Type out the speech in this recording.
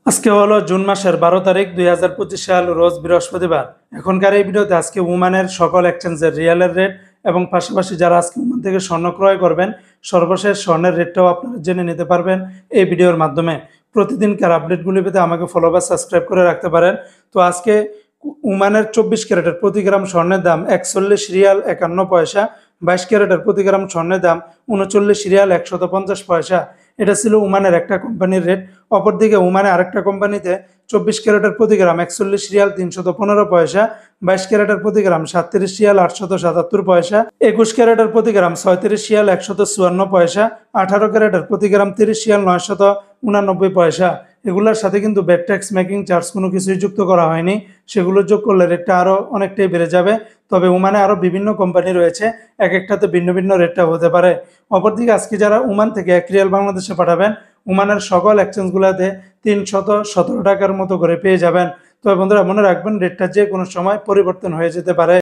আজকে হলো জুন মাসের 12 তারিখ 2025 সাল, রোজ বৃহস্পতিবার। এখনকার এই ভিডিওতে আজকে ওমানের সকল এক্সচেঞ্জের রিয়ালের রেট এবং পাশাপাশি যারা আজকে ওমান থেকে স্বর্ণ ক্রয় করবেন সর্বশেষ স্বর্ণের রেটটাও আপনারা জেনে নিতে পারবেন এই ভিডিওর মাধ্যমে। প্রতিদিনকার আপডেটগুলি পেতে আমাকে ফলো বা সাবস্ক্রাইব করে রাখতে পারেন। তো আজকে ওমানের 24 ক্যারেটের প্রতি গ্রাম স্বর্ণের দাম 41 রিয়াল 51 পয়সা, 22 ক্যারেটের প্রতি গ্রাম স্বর্ণের দাম 39 রিয়াল 150 পয়সা। এটা ছিল ওমানের একটা কোম্পানির রেট। অপরদিকে ওমানে আরেকটা কোম্পানিতে 24 ক্যারেটের প্রতি গ্রাম 41 রিয়াল 315 পয়সা, 22 ক্যারেটের প্রতি গ্রাম 37 রিয়াল 877 পয়সা, 21 ক্যারেটের প্রতি গ্রাম 36 রিয়াল 154 পয়সা, 18 ক্যারেটের প্রতি গ্রাম 30 রিয়াল 989 পয়সা। এগুলোর সাথে কিন্তু ব্যাট ট্যাক্স মেকিং চার্জ কোনো কিছুই যুক্ত করা হয়নি, সেগুলো যোগ করলে রেটটা আরও অনেকটাই বেড়ে যাবে। তবে ওমানে আরও বিভিন্ন কোম্পানি রয়েছে, এক একটাতে ভিন্ন ভিন্ন রেটটা হতে পারে। অপরদিকে আজকে যারা ওমান থেকে 1 রিয়াল বাংলাদেশে পাঠাবেন ওমানের সকল এক্সচেঞ্জগুলোতে 317 টাকার মতো করে পেয়ে যাবেন। তবে বন্ধুরা মনে রাখবেন রেটটা যে কোনো সময় পরিবর্তন হয়ে যেতে পারে।